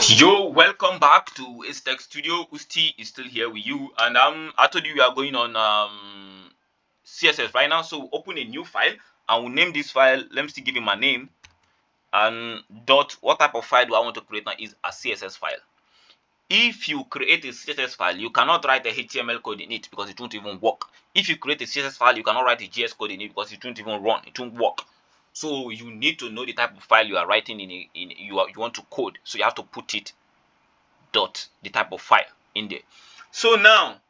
Yo, welcome back to Ace Tech Studio. Usti is still here with you, and I told you we are going on CSS right now. So open a new file, and we'll name this file. Let me still give it my name. And dot. What type of file do I want to create now? Is a CSS file. If you create a CSS file, you cannot write a HTML code in it because it won't even work. If you create a CSS file, you cannot write a JS code in it because it won't even run. It won't work. So you need to know the type of file you are writing you want to code. So you have to put it dot the type of file in there. So now,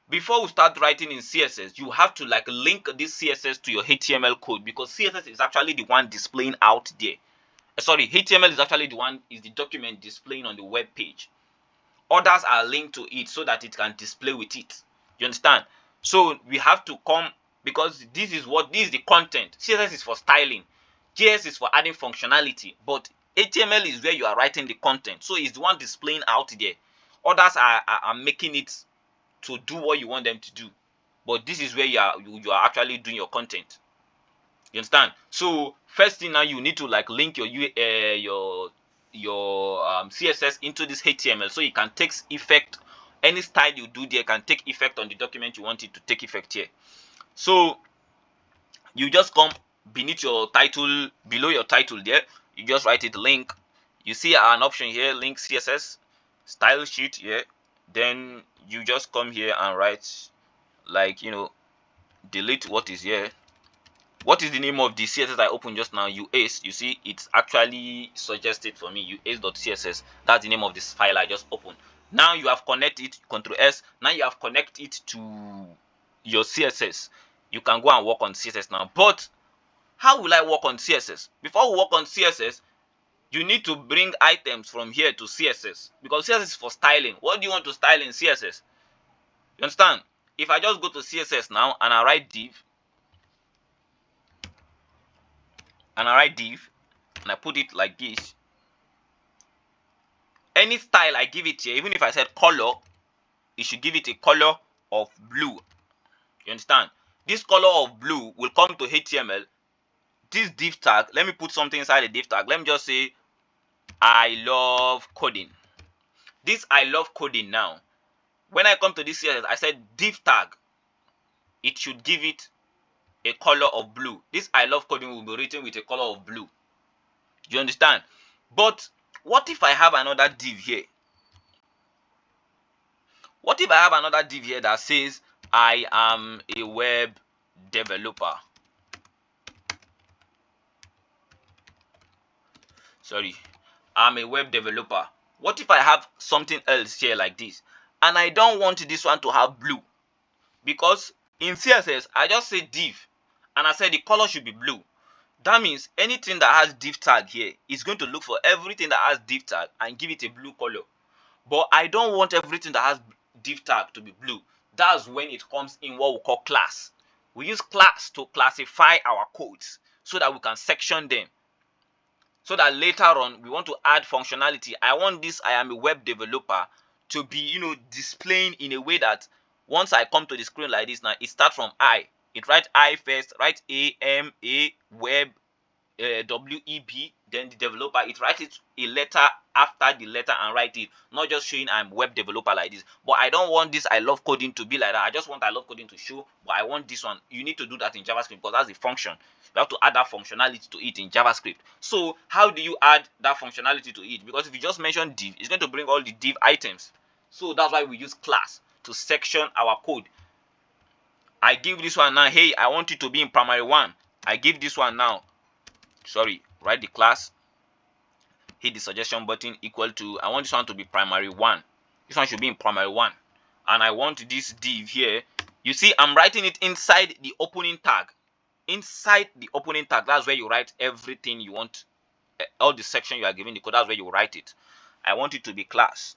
before we start writing in CSS, you have to link this CSS to your HTML code, because CSS is actually the one displaying out there. Sorry, HTML is actually the document displaying on the web page. Others are linked to it so that it can display with it. You understand? So we have to come, because this is the content. CSS is for styling, JS is for adding functionality, but HTML is where you are writing the content. So it's the one displaying out there. Others are making it to do what you want them to do, but this is where you are actually doing your content. You understand? So first thing, now you need to link your CSS into this HTML, so it can take effect. Any style you do there can take effect on the document you want it to take effect here. So you just come beneath your title, below your title there, you just write it link. You see an option here, link CSS style sheet here. Then you just come here and write delete what is here. What is the name of the CSS I opened just now? UACE. You see, it's actually suggested for me, uace.css. That's the name of this file I just opened. Now you have connected, Ctrl S. Now you have connected it to your CSS. You can go and work on CSS now. But how will I work on CSS? Before we work on CSS, you need to bring items from here to CSS, because CSS is for styling. What do you want to style in CSS? You understand? If I just go to CSS now and I write div, and I put it like this, any style I give it here, even if I said color, it should give it a color of blue. You understand? This color of blue will come to HTML. This div tag, let me put something inside the div tag. Let me just say I love coding. This I love coding now, when I come to this CSS, I said div tag, it should give it a color of blue. This I love coding will be written with a color of blue. You understand? But what if I have another div here? What if I have another div here that says I am a web developer? Sorry, I'm a web developer. What if I have something else here like this, and I don't want this one to have blue? Because in CSS, I just say div, and I said the color should be blue. That means anything that has div tag here is going to look for everything that has div tag and give it a blue color. But I don't want everything that has div tag to be blue. That's when it comes in what we call class. We use class to classify our codes so that we can section them, so that later on we want to add functionality. I want this I am a web developer to be displaying in a way that once I come to the screen like this, now it starts from I. It write I first, write A-M-A, web, W-E-B, then the developer. It writes it a letter after the letter and write it, not just showing I'm web developer like this. But I don't want this I love coding to be like that. I just want I love coding to show, but I want this one. You need to do that in JavaScript because that's the function. You have to add that functionality to it in JavaScript. So how do you add that functionality to it? Because if you just mention div, it's going to bring all the div items. So that's why we use class to section our code. I give this one now, hey, I want it to be in primary 1. I give this one now, sorry, write the class, hit the suggestion button, equal to, I want this one to be primary 1. This one should be in primary 1. And I want this div here. You see, I'm writing it inside the opening tag. Inside the opening tag, that's where you write everything you want. All the section you are giving the code, that's where you write it. I want it to be class.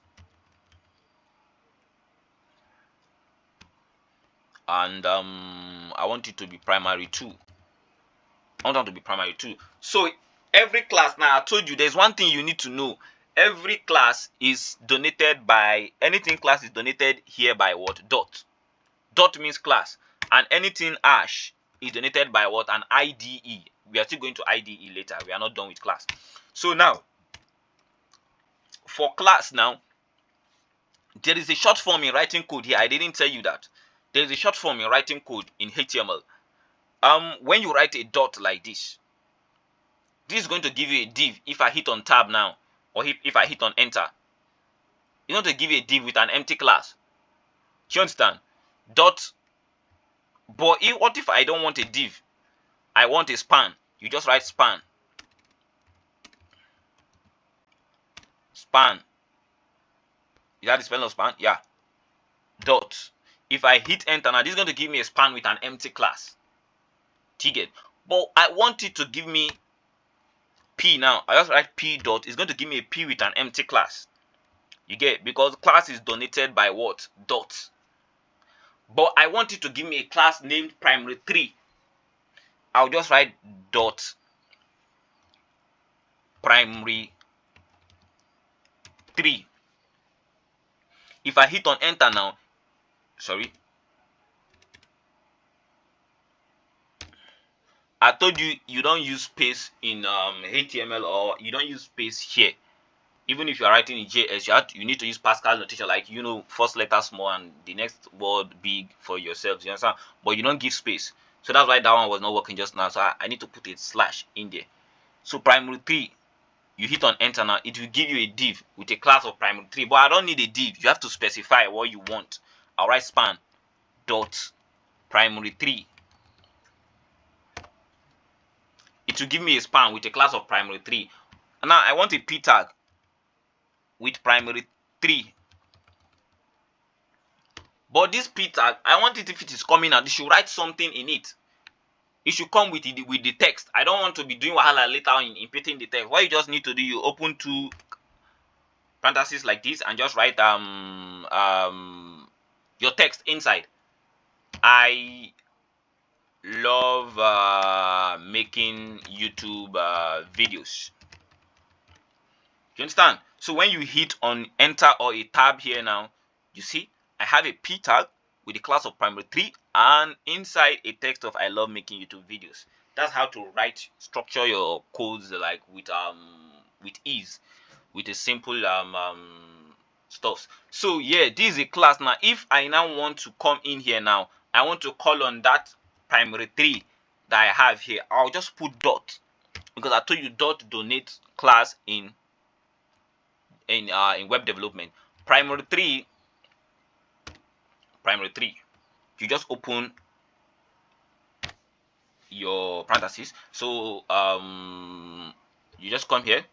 And I want it to be primary 2. I want it to be primary 2. So every class, now I told you there's one thing you need to know. Every class is donated by, anything class is donated here by what? Dot. Dot means class. And anything hash is donated by what? An IDE. We are still going to IDE later. We are not done with class. So now, for class now, there is a short form in writing code here. I didn't tell you that. There is a short form in writing code in HTML. When you write a dot like this is going to give you a div. If I hit on tab now, or if I hit on enter, it's going to give you a div with an empty class. Do you understand? Dot. But what if I don't want a div? I want a span. You just write span. Span. Is that the spelling of span? Yeah. Dot. If I hit enter now, this is going to give me a span with an empty class. Ticket. But I want it to give me p now. I just write p dot. It's going to give me a p with an empty class. You get? Because class is donated by what? Dot. But I want it to give me a class named primary3. I'll just write dot primary3. If I hit on enter now, sorry, I told you you don't use space in HTML, or you don't use space here. Even if you are writing in JS, you need to use Pascal notation, like, you know, first letter small and the next word big for yourself. You understand? But you don't give space, so that's why that one was not working just now. So I need to put a slash in there. So primary3, you hit on enter now, it will give you a div with a class of primary3. But I don't need a div. You have to specify what you want. I'll write span dot primary3. It will give me a span with a class of primary3. Now I want a p tag with primary3. But this p tag, I want it, if it is coming out, it should write something in it. It should come with the text. I don't want to be doing wahala later on in inputting the text. What you just need to do, you open two parentheses like this and just write your text inside. I love making YouTube videos. You understand? So when you hit on enter or a tab here now, you see I have a p tag with the class of primary3 and inside a text of I love making YouTube videos. That's how to structure your codes like with ease, with a simple stuff. So yeah, this is a class. Now if I now want to come in here now, I want to call on that primary3 that I have here, I'll just put dot, because I told you dot donate class in web development. Primary3, you just open your parentheses. So you just come here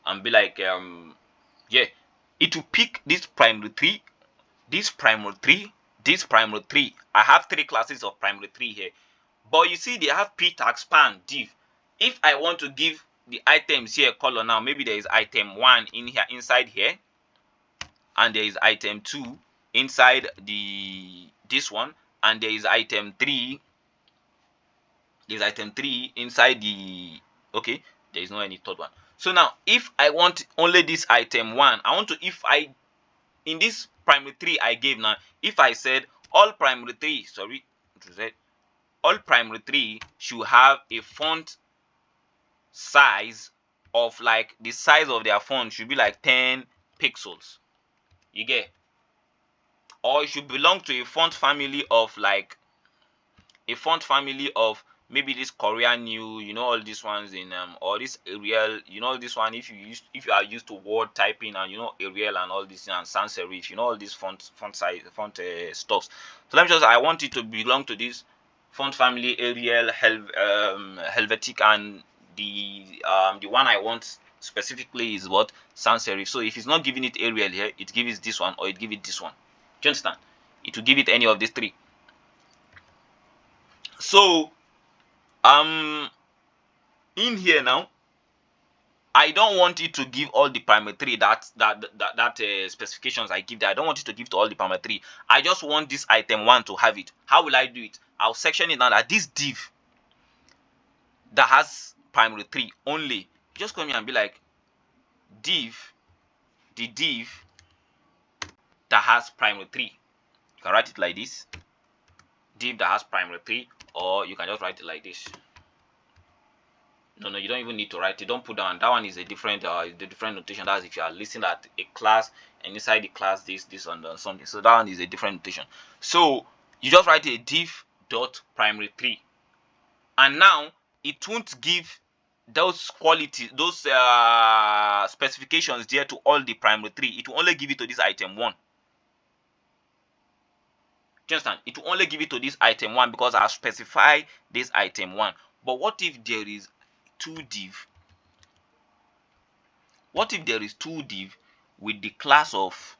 and be like yeah, it will pick this primary3, this primary3, this primary3. I have 3 classes of primary3 here, but you see they have p tag, span, div. If I want to give the items here color now, maybe there is item 1 in here, inside here, and there is item 2 inside this one, and there is item 3. There's item 3 inside the, okay, there is no any third one. So now if I want only this item 1, I want to, if I, in this primary3 I gave now, if I said all primary3, sorry, all primary3 should have a font size of, like, the size of their font should be like 10 pixels. You get? Or it should belong to a font family of, like, a font family of maybe this Korean new, you know, all these ones in or this Arial, you know, this one, if you are used to word typing, and you know Arial and all this, and sans serif, you know, all these font size, stuffs. So let me just, I want it to belong to this font family, Arial, Helvetic, and the one I want specifically is what? Sans serif. So if it's not giving it Arial here, it gives this one, or it give it this one. Do you understand? It will give it any of these 3. So in here now, I don't want it to give all the primary3 that specifications I give there. I don't want it to give to all the primary3. I just want this item 1 to have it. How will I do it? I'll section it now that this div that has primary3 only, just come here and be like div, the div that has primary3. You can write it like this, div that has primary3, or you can just write it like this, No, you don't even need to write it. Don't put down. That one is a different the different notation. That's if you are listing at a class and inside the class this and something. So that one is a different notation. So you just write a div dot primary3, and now it won't give those qualities, those specifications there to all the primary3. It will only give it to this item 1. Do you understand? It will only give it to this item 1 because I specify this item 1. But what if there is two div? What if there is two div with the class of,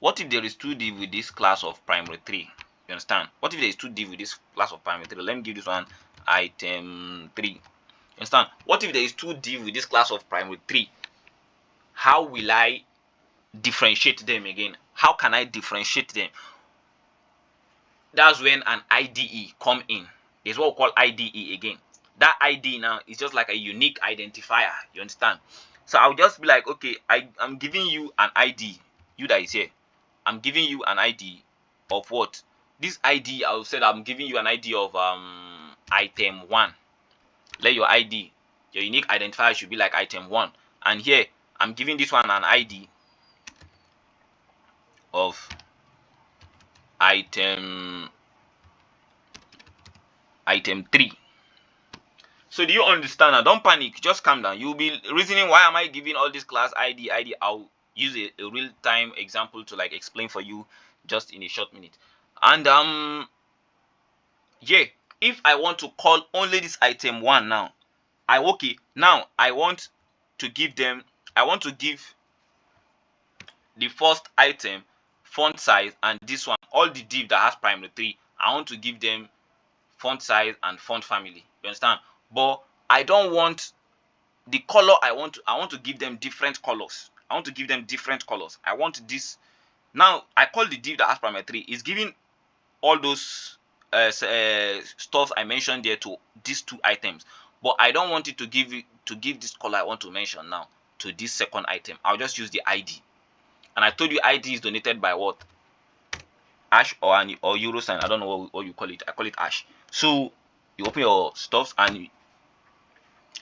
what if there is two div with this class of primary3? You understand? What if there is two div with this class of primary3? Let me give this one item 3. You understand? What if there is two div with this class of primary3? How will I differentiate them again? How can I differentiate them? That's when an IDE come in. There's what we call IDE again. That ID now is just like a unique identifier. You understand? So I'll just be like, okay, I'm giving you an ID. You that is here, I'm giving you an ID of what? This ID, I'll say that I'm giving you an ID of item 1. Let your ID, your unique identifier should be like item 1. And here, I'm giving this one an ID of item 3. So do you understand now? Don't panic, just calm down. You'll be reasoning, why am I giving all this class ID? I'll use a real-time example to like explain for you just in a short minute. And yeah, if I want to call only this item 1 now, I want to give them, I want to give the first item font size, and this one, all the div that has primary3, I want to give them font size and font family. You understand? But I don't want the color. I want to give them different colors. I want to give them different colors. I want this. Now I call the div that has primary3 is giving all those stuff I mentioned there to these two items, but I don't want it to give this color I want to mention now to this second item. I'll just use the ID. And I told you ID is donated by what? Hash or euro sign. I don't know what you call it. I call it hash. So you open your stuffs and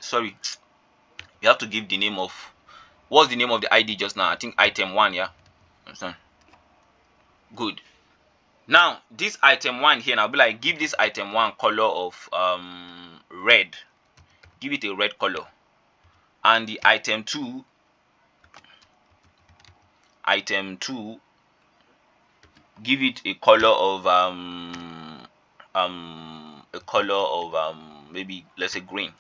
sorry, you have to give the name of, what's the name of the ID just now? I think item 1. Yeah, understand? Good. Now this item 1 here, and I'll be like, give this item 1 color of red. Give it a red color. And the item 2, give it a color of maybe, let's say, green.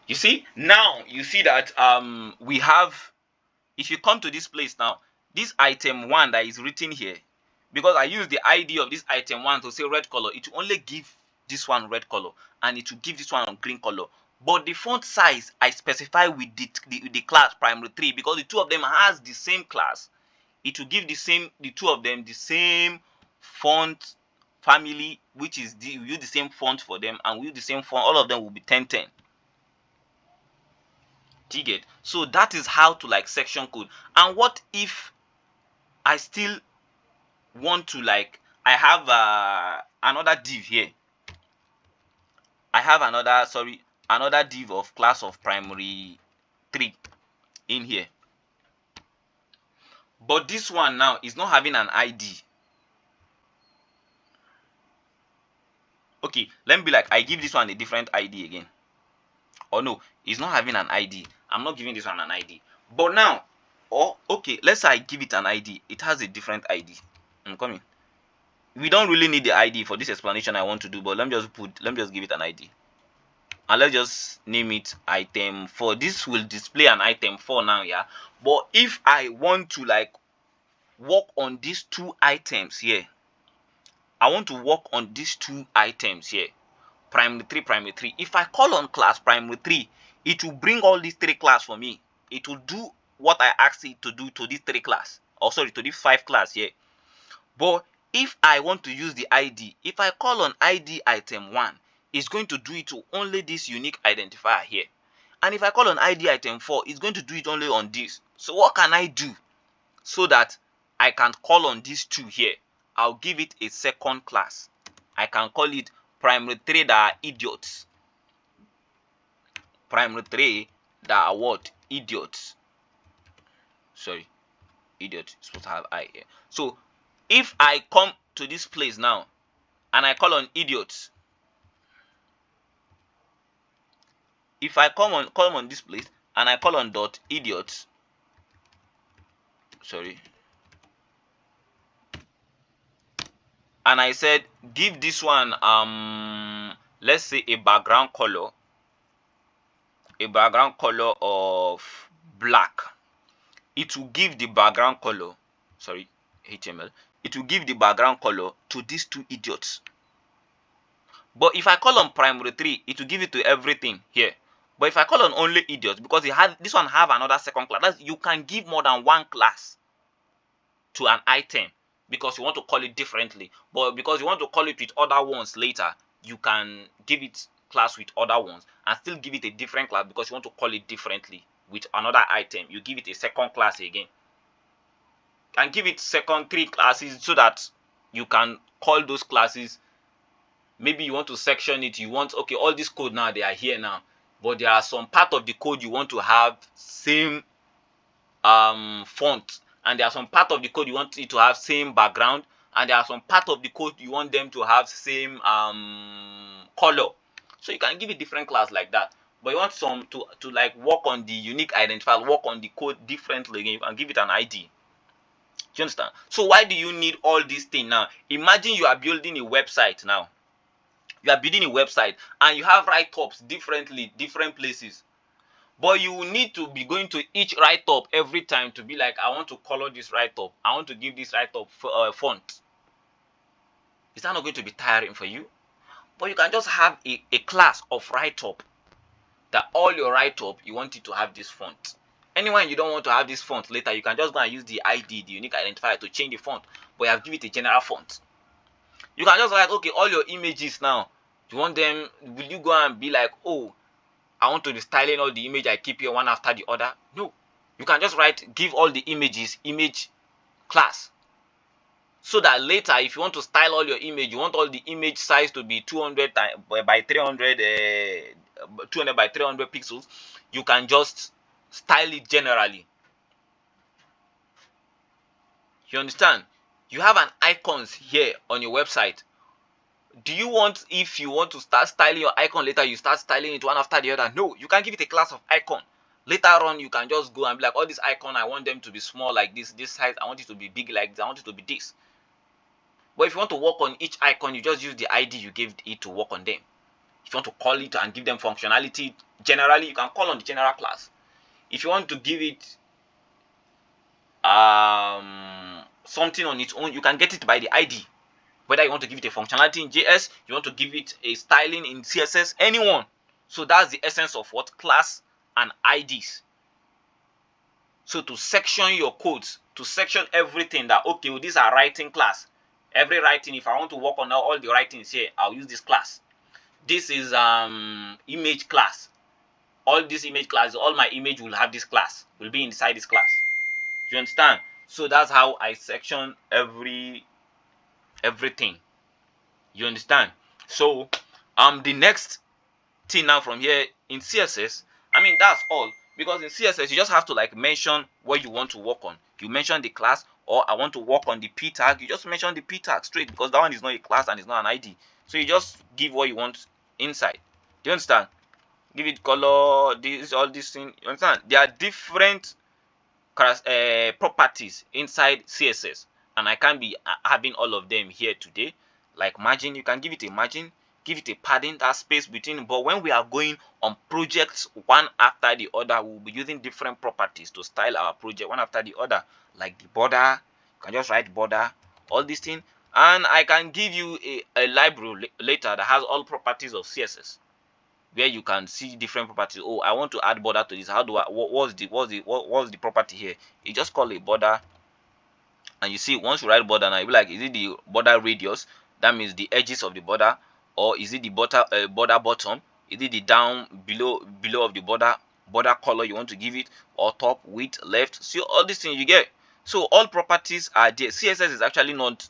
You see, now you see that we have, if you come to this place now, this item 1 that is written here, because I use the ID of this item 1 to say red color, it will only give this one red color, and it will give this one green color. But the font size I specify with the class primary3, because the two of them has the same class, it will give the two of them the same font family, which is we use the same font for them, and we use the same font. All of them will be 1010. Do you get? So that is how to like section code. And what if I still want to, like, I have another div here. I have another div of class of primary3 in here. But this one now is not having an ID. Okay, let me be like, I give this one a different ID again. Or no, it's not having an ID. I'm not giving this one an ID. But now, okay, let's say I give it an ID. It has a different ID. I'm coming. We don't really need the ID for this explanation I want to do, but let me just give it an ID. And let's just name it item 4. This will display an item 4 now, yeah. But if I want to like work on these two items here, I want to work on these two items here, primary3. If I call on class primary3, it will bring all these 3 class for me. It will do what I asked it to do to these 3 class, or sorry, to these 5 class here. But if I want to use the ID, if I call on ID item 1, it's going to do it to only this unique identifier here. And if I call on ID item 4, it's going to do it only on this. So what can I do so that I can call on these two here I'll give it a second class. I can call it primary 3 that are idiots. Primary 3 that are what? Idiots. Sorry, idiot. Supposed to have I here. So if I come to this place now and I call on idiots, if I come on this place and I call on dot idiots, sorry, and I said give this one let's say a background color of black, it will give the background color, sorry, HTML, it will give the background color to these two idiots. But if I call on primary 3, it will give it to everything here. But if I call on only idiots, because this one have another second class, you can give more than one class to an item because you want to call it differently. But because you want to call it with other ones later, you can give it class with other ones and still give it a different class because you want to call it differently with another item. You give it a second class again. And give it second 3 classes so that you can call those classes. Maybe you want to section it, you want, okay, all this code now, they are here now, but there are some part of the code you want to have same font, and there are some part of the code you want it to have same background, and there are some part of the code you want them to have same color. So you can give it different class like that. But you want some to like work on the unique identifier, work on the code differently, and give it an ID. Do you understand? So why do you need all these things now? Imagine you are building a website now. You are building a website and you have write-ups differently, different places. But you will need to be going to each write-up every time to be like, I want to color this write-up. I want to give this write-up font. Is that not going to be tiring for you? But you can just have a class of write-up that all your write-up, you want it to have this font. Anyone you don't want to have this font later, you can just go and use the ID, the unique identifier, to change the font. But you have to give it a general font. You can just write, okay, all your images now, you want them, will you go and be like, oh, I want to be styling all the image I keep here one after the other? No. You can just write, give all the images, image class. So that later, if you want to style all your image, you want all the image size to be 200 by 300, 200 by 300 pixels, you can just style it generally. You understand? You have an icons here on your website. Do you want, if you want to start styling your icon later, you start styling it one after the other? No, you can give it a class of icon. Later on, you can just go and be like, all these icon, I want them to be small like this size, I want it to be big like this, I want it to be this. But if you want to work on each icon, you just use the ID you gave it to work on them. If you want to call it and give them functionality, generally, you can call on the general class. If you want to give it something on its own, you can get it by the ID. Whether you want to give it a functionality in JS, you want to give it a styling in CSS, anyone. So that's the essence of what? Class and IDs. So to section your codes, to section everything that, okay, well, these are writing class. Every writing, if I want to work on all the writings here, I'll use this class. This is image class. All these image classes, all my image will have this class, will be inside this class. Do you understand? So that's how I section everything. You understand? So the next thing now from here in CSS, I mean, that's all, because in CSS you just have to like mention what you want to work on. You mention the class, or I want to work on the p tag, you just mention the p tag straight, because that one is not a class and it's not an ID. So you just give what you want inside. Do you understand? Give it color, this, all these things. You understand? There are different properties inside CSS, and I can't be having all of them here today. Like margin, you can give it a margin, give it a padding, that space between. But when we are going on projects one after the other, we'll be using different properties to style our project one after the other. Like the border, you can just write border, all these things. And I can give you a library later that has all properties of CSS, where you can see different properties. Oh, I want to add border to this. How do I? What's the property here? You just call a border, and you see, once you write border, now you be like, is it the border radius? That means the edges of the border, or is it the border bottom? Is it the down below of the border color you want to give it, or top, width, left? See all these things you get. So all properties are there. CSS is actually not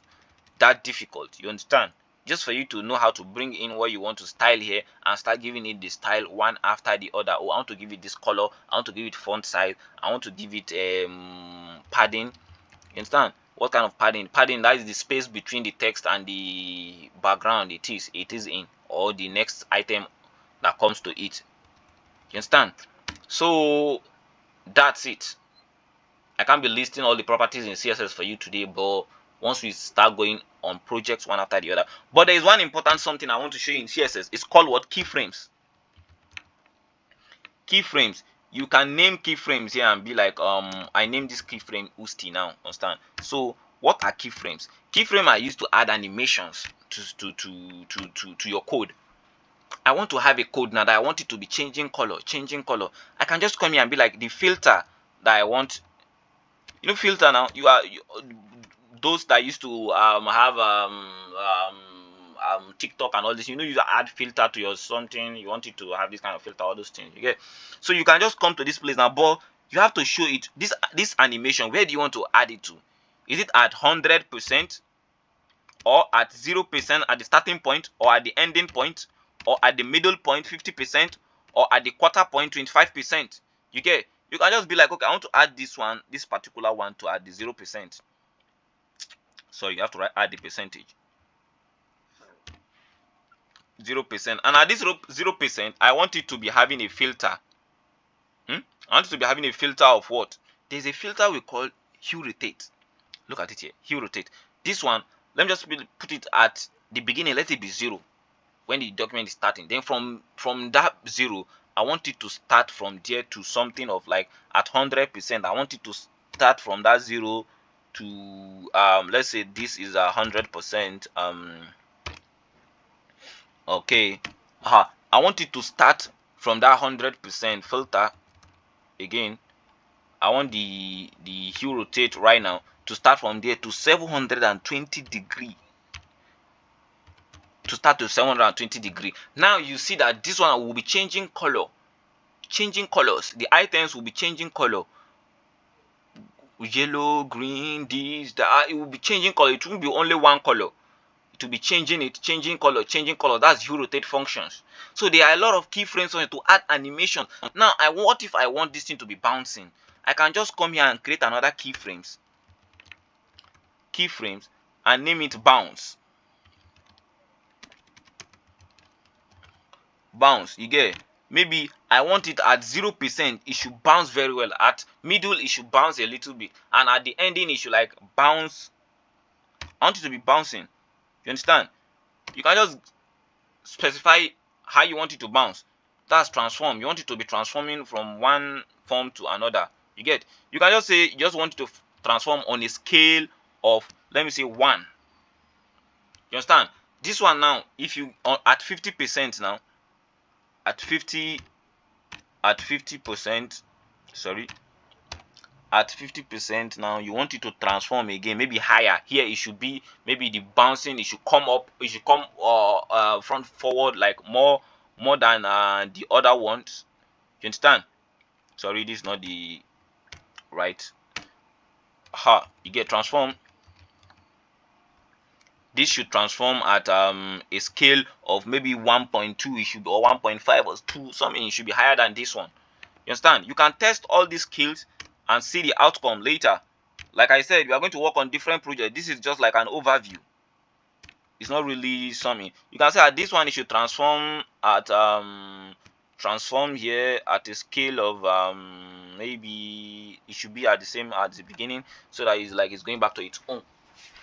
that difficult, you understand? Just for you to know how to bring in what you want to style here and start giving it the style one after the other. Oh, I want to give it this color, I want to give it font size, I want to give it padding. You understand? What kind of padding? Padding, that is the space between the text and the background it is in, or the next item that comes to it. You understand? So that's it. I can't be listing all the properties in CSS for you today, but once we start going on projects one after the other. But there is one important something I want to show you in CSS. It's called what? Keyframes. Keyframes. You can name keyframes here and be like, I name this keyframe Usti now. Understand? So what are keyframes? Keyframes are used to add animations to your code. I want to have a code now that I want it to be changing color. I can just come here and be like, the filter that I want. You know, filter now. Those that used to have TikTok and all this. You know, you add filter to your something. You want it to have this kind of filter, all those things. You get. So you can just come to this place now, but you have to show it this animation. Where do you want to add it to? Is it at 100%, or at 0% at the starting point, or at the ending point, or at the middle point 50%, or at the quarter point 25%? You get. You can just be like, okay, I want to add this particular one to add the 0%. So you have to add the percentage 0%, and at this 0%, I want it to be having a filter. I want it to be having a filter of what? There's a filter we call hue rotate. Look at it here, hue rotate. This one, let me just put it at the beginning. Let it be 0 when the document is starting. Then from that 0, I want it to start from there to something of like at 100%. I want it to start from that 0 to let's say this is 100%. Okay, I want it to start from that 100% filter. Again, I want the hue rotate right now to start from there to 720 degree. To start to 720 degree. Now you see that this one will be changing colors. The items will be changing color. Yellow, green, this, that. It will be changing color. It won't be only one color. It will be changing color. That's hue rotate functions. So there are a lot of keyframes on it to add animation. Now, what if I want this thing to be bouncing? I can just come here and create another keyframes and name it bounce. You get. Maybe I want it at 0%, it should bounce very well. At middle, it should bounce a little bit, and at the ending, it should like bounce. I want it to be bouncing. You understand? You can just specify how you want it to bounce. That's transform. You want it to be transforming from one form to another. You get. You can just say you just want it to transform on a scale of, let me say, 1. You understand? This one now, if you at 50% now, at 50%, sorry, at 50% now, you want it to transform again, maybe higher. Here it should be maybe the bouncing, it should come up, it should come front forward, like more than the other ones. You understand? Sorry, this is not the right. You get transform. This should transform at a scale of maybe 1.2. It should be, or 1.5 or 2, something. It should be higher than this one. You understand? You can test all these skills and see the outcome later. Like I said, we are going to work on different projects. This is just like an overview. It's not really something. You can say at this one it should transform at transform here at a scale of maybe it should be at the same at the beginning, so that it's going back to its own.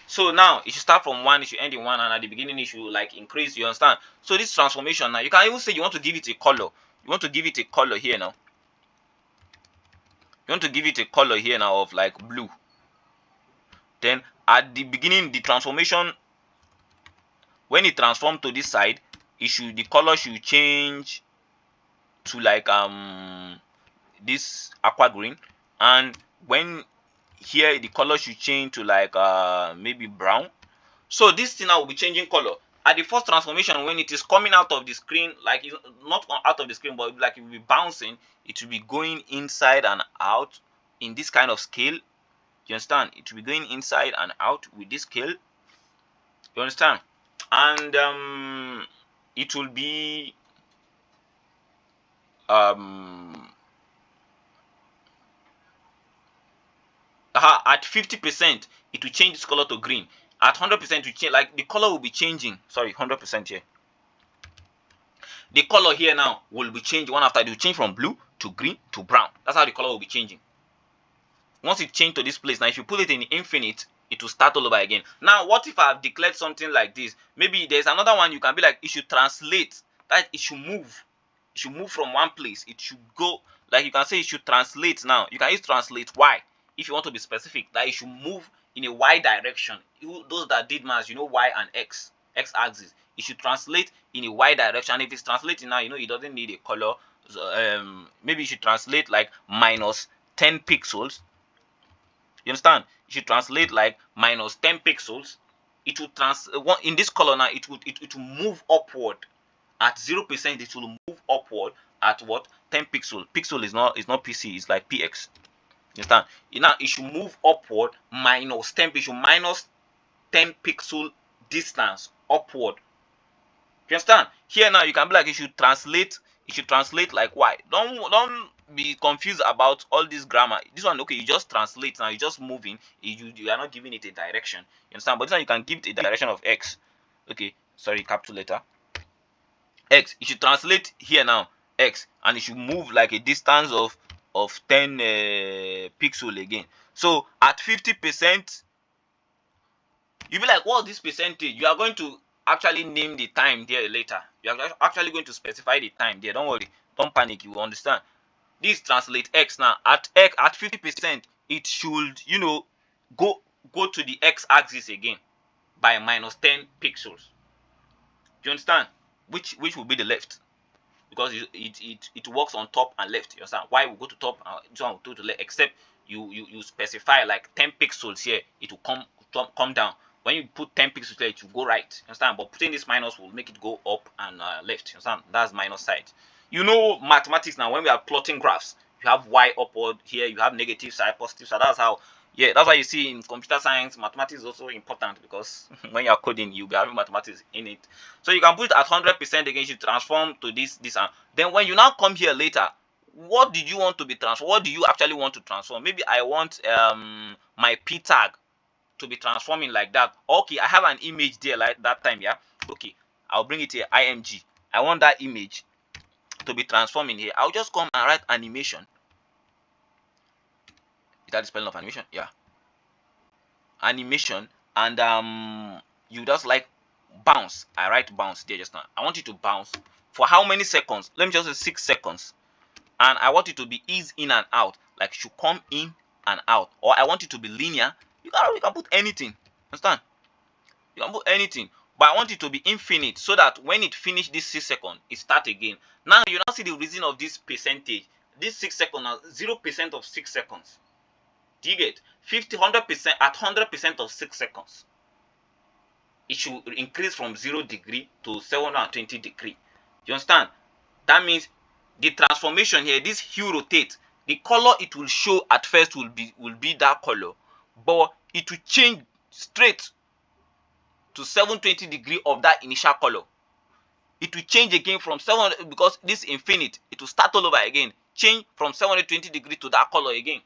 So now it should start from 1, it should end in 1, and at the beginning it should like increase. You understand? So this transformation now, you can even say you want to give it a color. You want to give it a color here now. You want to give it a color here now of like blue. Then at the beginning, the transformation, when it transforms to this side, the color should change to like this aqua green, and when here the color should change to like maybe brown. So this thing now will be changing color. At the first transformation, when it is coming out of the screen, like it's not out of the screen, but like it will be bouncing, it will be going inside and out in this kind of scale. You understand? It will be going inside and out with this scale. You understand? And it will be at 50% it will change this color to green. At 100% it will change, like the color will be changing. Sorry, 100% here. The color here now will be changing one after. It will change from blue to green to brown. That's how the color will be changing. Once it changed to this place, now if you put it in infinite, it will start all over again. Now, what if I've declared something like this? Maybe there's another one you can be like, it should translate, that it should move. It should move from one place. It should go, like you can say it should translate now. You can use translate Y if you want to be specific, that it should move in a Y direction. Those that did maths, you know Y and X axis. It should translate in a Y direction. If it's translating now, you know it doesn't need a color. So, maybe you should translate like minus 10 pixels. You understand? You should translate like minus 10 pixels. It will in this color now. It will move upward at 0%. It will move upward at what? 10 pixel. Pixel is not PC. It's like px. You understand? Now it should move upward minus 10 pixel, minus 10 pixel distance upward. You understand? Here now you can be like it should translate like Y. Don't be confused about all this grammar. This one, okay, you just translate now, you just moving, you are not giving it a direction. You understand? But this one you can give it a direction of X. Okay, sorry, capital letter X. It should translate here now X, and it should move like a distance of 10 pixel again. So at 50%, you be like, what's this percentage? You are going to actually name the time there later. You are actually going to specify the time there. Don't worry, don't panic, you will understand. This translate X now. At 50%, it should, you know, go to the X axis again by minus 10 pixels. Do you understand? Which will be the left, because it works on top and left. You understand? Why we go to top and this one will go to left, except you specify like 10 pixels here, it will come down. When you put 10 pixels there, it will go right. You understand? But putting this minus will make it go up and left. You understand? That's minus side. You know mathematics now. When we are plotting graphs, you have y upward here, you have negative side, positive side. That's how. Yeah, that's why you see in computer science, mathematics is also important, because when you are coding, you'll be having mathematics in it. So you can put it at 100% again, you transform to this, and then when you now come here later, what did you want to be transformed? What do you actually want to transform? Maybe I want my p tag to be transforming like that. Okay, I have an image there like that time, yeah. Okay, I'll bring it here, img. I want that image to be transforming here. I'll just come and write animation. Is that the spelling of animation? Yeah, animation. And you just like bounce. I write bounce there just now. I want it to bounce for how many seconds? Let me just say 6 seconds. And I want it to be ease in and out, like it should come in and out. Or I want it to be linear. You can put anything. Understand? You can put anything. But I want it to be infinite, so that when it finish this 6 seconds, it start again. Now you now see the reason of this percentage. This 6 seconds now, 0% of 6 seconds. Do you get? 100% at 100% of 6 seconds. It should increase from 0 degree to 720 degree. You understand? That means the transformation here, this hue rotate, the color it will show at first will be that color, but it will change straight to 720 degree of that initial color. It will change again from 700, because this infinite, it will start all over again, change from 720 degree to that color again.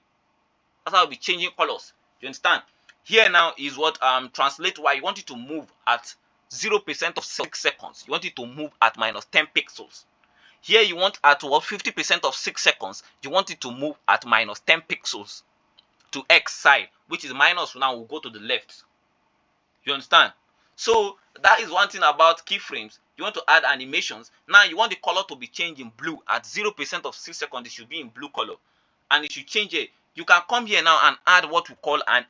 That's how we'll be changing colors. You understand? Here now is what translate Y. You want it to move at 0% of 6 seconds. You want it to move at minus 10 pixels. Here you want at what, 50% of 6 seconds. You want it to move at minus 10 pixels to X side, which is minus. Now will go to the left. You understand? So that is one thing about keyframes. You want to add animations. Now you want the color to be changed in blue at 0% of 6 seconds. It should be in blue color, and it should change it. You can come here now and add what we call an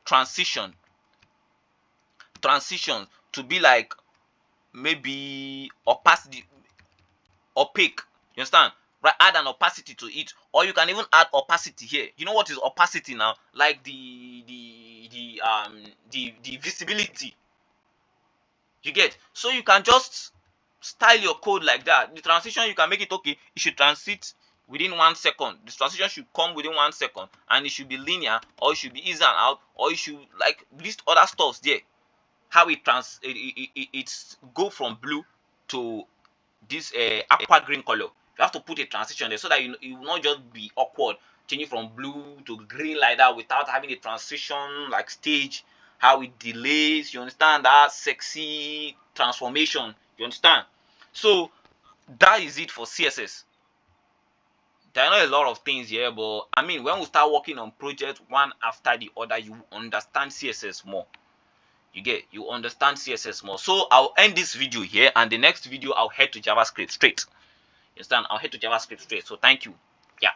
transition to be like maybe opacity, opaque. You understand? Right, add an opacity to it, or you can even add opacity here. You know what is opacity now? Like the visibility. You get? So you can just style your code like that. The transition, you can make it okay. It should transit within 1 second. This transition should come within 1 second, and it should be linear, or it should be easy and out, or you should like list other stuffs there. how it's go from blue to this aqua green color. You have to put a transition there so that you will not just be awkward changing from blue to green like that without having a transition like stage, how it delays. You understand that sexy transformation? You understand? So that is it for CSS. There are not a lot of things here, but I mean, when we start working on projects one after the other, you understand CSS more. You understand CSS more. So I'll end this video here, and the next video I'll head to JavaScript straight. You understand? I'll head to JavaScript straight. So thank you. Yeah.